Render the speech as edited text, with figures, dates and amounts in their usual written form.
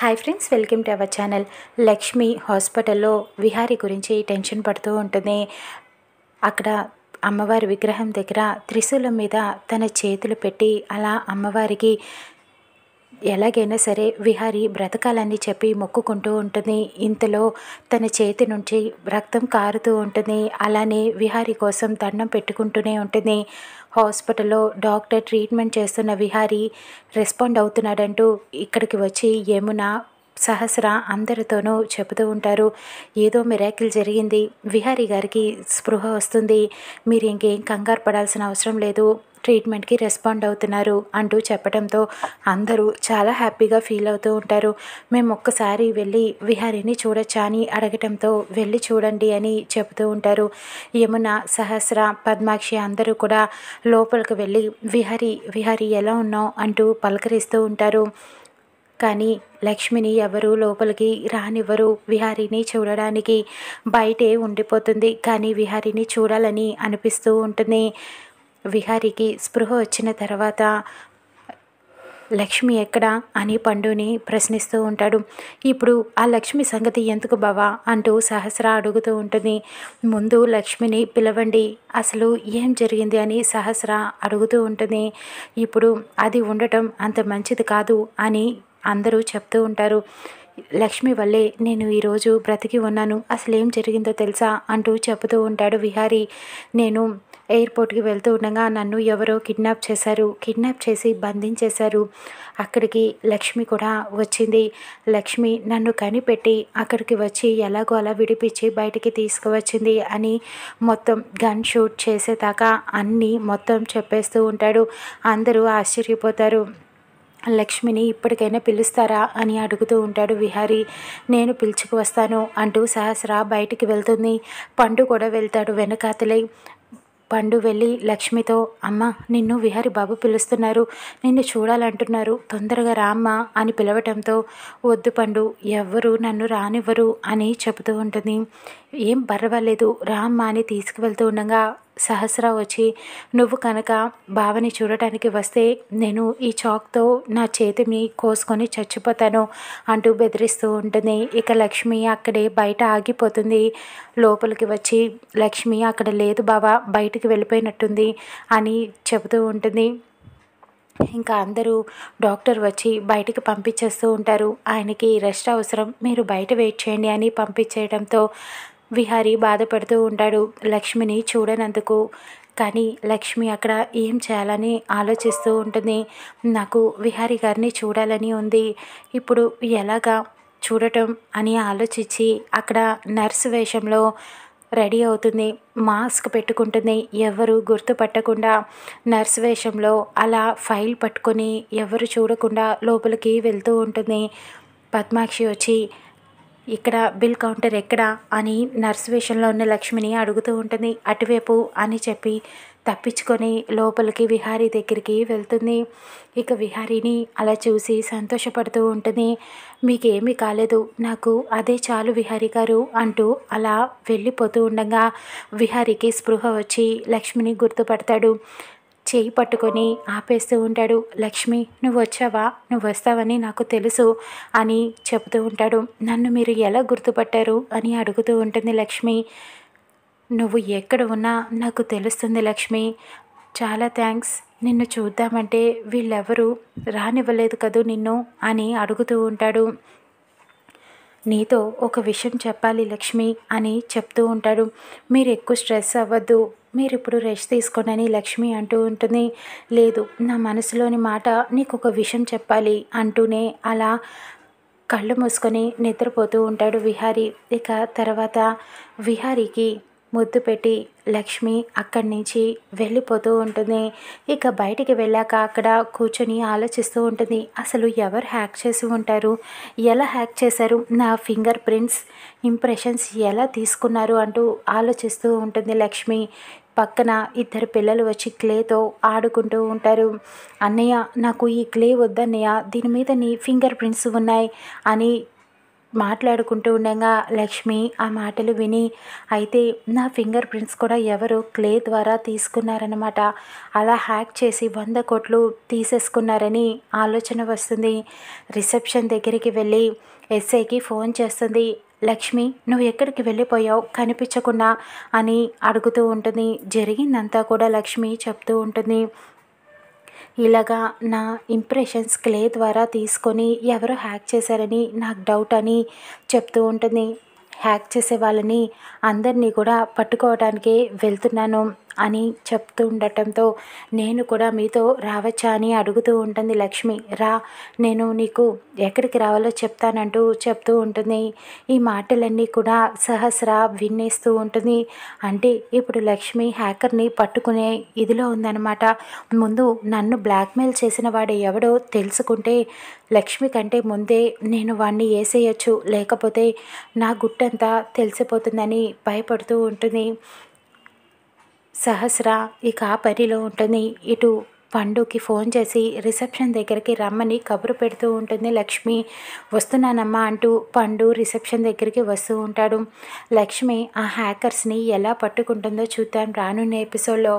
Hi friends, welcome to our channel. Lakshmi హాస్పిటల్లో విహారీ గురించి tension పడుతూ ఉంటుంది. అక్కడ అమ్మవారి విగ్రహం దగ్గర త్రిశూలం మీద తన చేతులు పెట్టి అలా అమ్మవారికి ఎలాగైనా సరే విహారీ బ్రతకాలని చెప్పి మొక్కుకుంటూ ఉంటుంది. ఇంతలో తన చేతి నుంచి రక్తం కారుతూ ఉంటుంది. అలానే విహారీ కోసం దండం పెట్టుకుంటూనే ఉంటుంది. హాస్పిటల్లో డాక్టర్ ట్రీట్మెంట్ చేస్తున్న విహారీ రెస్పాండ్ అవుతున్నాడంటూ ఇక్కడికి వచ్చి యమున, సహస్ర అందరితోనూ చెబుతూ ఉంటారు. ఏదో మిరాకిల్ జరిగింది, విహారీ గారికి స్పృహ వస్తుంది, మీరు ఇంకేం కంగారు పడాల్సిన అవసరం లేదు, ట్రీట్మెంట్కి రెస్పాండ్ అవుతున్నారు అంటూ చెప్పడంతో అందరూ చాలా హ్యాపీగా ఫీల్ అవుతూ ఉంటారు. మేము ఒక్కసారి వెళ్ళి విహారీని చూడొచ్చా అని అడగటంతో వెళ్ళి చూడండి అని చెబుతూ ఉంటారు. యమున, సహస్ర, పద్మాక్షి అందరూ కూడా లోపలికి వెళ్ళి విహారీ ఎలా ఉన్నావు అంటూ పలకరిస్తూ ఉంటారు. కానీ లక్ష్మిని ఎవరు లోపలికి రానివ్వరు. విహారీని చూడడానికి బయటే ఉండిపోతుంది. కానీ విహారీని చూడాలని అనిపిస్తూ ఉంటుంది. విహారీకి స్పృహ వచ్చిన తర్వాత లక్ష్మి ఎక్కడా అని పండుని ప్రశ్నిస్తూ ఉంటాడు. ఇప్పుడు ఆ లక్ష్మి సంగతి ఎందుకు బావా అంటూ సహస్ర అడుగుతూ ఉంటుంది. ముందు లక్ష్మిని పిలవండి, అసలు ఏం జరిగింది అని సహస్ర అడుగుతూ ఉంటుంది. ఇప్పుడు అది ఉండటం అంత మంచిది కాదు అని అందరూ చెప్తూ ఉంటారు. లక్ష్మి వల్లే నేను ఈరోజు బ్రతికి ఉన్నాను, అసలు ఏం జరిగిందో తెలుసా అంటూ చెబుతూ ఉంటాడు విహారీ. నేను ఎయిర్పోర్ట్కి వెళ్తూ ఉండగా నన్ను ఎవరో కిడ్నాప్ చేసి బంధించేశారు. అక్కడికి లక్ష్మి కూడా వచ్చింది. లక్ష్మి నన్ను కనిపెట్టి అక్కడికి వచ్చి ఎలాగో అలా విడిపించి బయటికి తీసుకువచ్చింది అని మొత్తం గన్ షూట్ చేసేదాకా అన్నీ మొత్తం చెప్పేస్తూ ఉంటాడు. అందరూ ఆశ్చర్యపోతారు. లక్ష్మిని ఇప్పటికైనా పిలుస్తారా అని అడుగుతూ ఉంటాడు విహారీ. నేను పిలుచుకు వస్తాను అంటూ సహస్ర బయటికి వెళ్తుంది. పండు కూడా వెళ్తాడు వెనకాతలే. పండు వెళ్ళి లక్ష్మితో, అమ్మ నిన్ను విహారీ బాబు పిలుస్తున్నారు, నిన్ను చూడాలంటున్నారు, తొందరగా రామ్మా అని పిలవటంతో, వద్దు పండు, ఎవ్వరు నన్ను రానివ్వరు అని చెబుతూ ఉంటుంది. ఏం పర్వాలేదు రామ్మా అని తీసుకువెళ్తూ ఉండగా సహస్ర వచ్చి, నువ్వు కనుక బావని చూడటానికి వస్తే నేను ఈ చాక్తో నా చేతిని కోసుకొని చచ్చిపోతాను అంటూ బెదిరిస్తూ ఉంటుంది. ఇక లక్ష్మి అక్కడే బయట ఆగిపోతుంది. లోపలికి వచ్చి, లక్ష్మి అక్కడ లేదు బావా, బయటికి వెళ్ళిపోయినట్టుంది అని చెబుతూ ఉంటుంది. ఇంకా అందరూ డాక్టర్ వచ్చి బయటికి పంపించేస్తూ ఉంటారు. ఆయనకి రెస్ట్ అవసరం, మీరు బయట వెయిట్ చేయండి అని పంపించేయడంతో విహారీ బాధపడుతూ ఉంటాడు లక్ష్మిని చూడనందుకు. కానీ లక్ష్మి అక్కడ ఏం చేయాలని ఆలోచిస్తూ ఉంటుంది. నాకు విహారీ గారిని చూడాలని ఉంది, ఇప్పుడు ఎలాగా చూడటం అని ఆలోచించి అక్కడ నర్సు వేషంలో రెడీ అవుతుంది. మాస్క్ పెట్టుకుంటుంది, ఎవరు గుర్తుపట్టకుండా నర్స్ వేషంలో అలా ఫైల్ పట్టుకొని ఎవరు చూడకుండా లోపలికి వెళ్తూ ఉంటుంది. పద్మాక్షి వచ్చి, ఇక్కడ బిల్ కౌంటర్ ఎక్కడా అని నర్స్ వేషంలో ఉన్న లక్ష్మిని అడుగుతూ ఉంటుంది. అటువైపు అని చెప్పి తప్పించుకొని లోపలికి విహారీ దగ్గరికి వెళ్తుంది. ఇక విహారీని అలా చూసి సంతోషపడుతూ ఉంటుంది. మీకేమీ కాలేదు, నాకు అదే చాలు విహారీ గారు అంటూ అలా వెళ్ళిపోతూ ఉండగా విహారీకి స్పృహ వచ్చి లక్ష్మిని గుర్తుపడతాడు. చేయి పట్టుకొని ఆపేస్తూ ఉంటాడు. లక్ష్మి నువ్వు వచ్చావా, నువ్వు వస్తావని నాకు తెలుసు అని చెబుతూ ఉంటాడు. నన్ను మీరు ఎలా గుర్తుపట్టారు అని అడుగుతూ ఉంటుంది లక్ష్మి. నువ్వు ఎక్కడ ఉన్నా నాకు తెలుస్తుంది లక్ష్మి, చాలా థ్యాంక్స్, నిన్ను చూద్దామంటే వీళ్ళెవరూ రానివ్వలేదు కదూ నిన్ను అని అడుగుతూ ఉంటాడు. నీతో ఒక విషయం చెప్పాలి లక్ష్మి అని చెప్తూ ఉంటాడు. మీరు ఎక్కువ స్ట్రెస్ అవ్వద్దు, మీరు ఇప్పుడు రెస్ట్ తీసుకోనని లక్ష్మి అంటూ ఉంటుంది. లేదు, నా మనసులోని మాట నీకు ఒక విషయం చెప్పాలి అంటూనే అలా కళ్ళు మూసుకొని నిద్రపోతూ ఉంటాడు విహారీ. ఇక తర్వాత విహారీకి ముద్దు పెట్టి లక్ష్మి అక్కడి నుంచి వెళ్ళిపోతూ ఉంటుంది. ఇక బయటికి వెళ్ళాక అక్కడ కూర్చొని ఆలోచిస్తూ ఉంటుంది. అసలు ఎవరు హ్యాక్ చేసి ఉంటారు, ఎలా హ్యాక్ చేశారు, నా ఫింగర్ ప్రింట్స్ ఇంప్రెషన్స్ ఎలా తీసుకున్నారు అంటూ ఆలోచిస్తూ ఉంటుంది లక్ష్మి. పక్కన ఇద్దరు పిల్లలు వచ్చి క్లేతో ఆడుకుంటూ ఉంటారు. అన్నయ్య నాకు ఈ క్లే వద్దన్నయ్య, దీని మీద నీ ఫింగర్ ప్రింట్స్ ఉన్నాయి అని మాట్లాడుకుంటూ ఉండగా లక్ష్మి ఆ మాటలు విని, అయితే నా ఫింగర్ ప్రింట్స్ కూడా ఎవరు క్లే ద్వారా తీసుకున్నారన్నమాట. అలా హ్యాక్ చేసి 100 కోట్లు తీసేసుకున్నారని ఆలోచన వస్తుంది. రిసెప్షన్ దగ్గరికి వెళ్ళి ఎస్ఐకి ఫోన్ చేస్తుంది. లక్ష్మి, నువ్వు ఎక్కడికి వెళ్ళిపోయావు కనిపించకుండా అని అడుగుతూ ఉంటుంది. జరిగిందంతా కూడా లక్ష్మి చెప్తూ ఉంటుంది. ఇలాగా నా ఇంప్రెషన్స్ క్లే ద్వారా తీసుకొని ఎవరో హ్యాక్ చేశారని నాకు డౌట్ అని చెప్తూ ఉంటుంది. హ్యాక్ చేసే వాళ్ళని అందరినీ కూడా పట్టుకోవడానికే వెళ్తున్నాను అని చెప్తూ ఉండటంతో, నేను కూడా మీతో రావచ్చా అని అడుగుతూ ఉంటుంది లక్ష్మి. రా, నేను నీకు ఎక్కడికి రావాలో చెప్తానంటూ చెప్తూ ఉంటుంది. ఈ మాటలన్నీ కూడా సహస్ర వినేస్తూ ఉంటుంది. అంటే ఇప్పుడు లక్ష్మి హ్యాకర్ని పట్టుకునే ఇదిలో ఉందన్నమాట. ముందు నన్ను బ్లాక్మెయిల్ చేసిన వాడు ఎవడో తెలుసుకుంటే లక్ష్మి కంటే ముందే నేను వాణ్ణి వేసేయచ్చు, లేకపోతే నా గుట్టంతా తెలిసిపోతుందని భయపడుతూ ఉంటుంది. సహస్ర ఇక ఆ పనిలో ఉంటుంది. ఇటు పండుకి ఫోన్ చేసి రిసెప్షన్ దగ్గరికి రమ్మని కబురు పెడుతూ ఉంటుంది లక్ష్మి. వస్తున్నానమ్మా అంటూ పండు రిసెప్షన్ దగ్గరికి వస్తూ ఉంటాడు. లక్ష్మి ఆ హ్యాకర్స్ని ఎలా పట్టుకుంటుందో చూద్దాం రానున్న ఎపిసోడ్లో.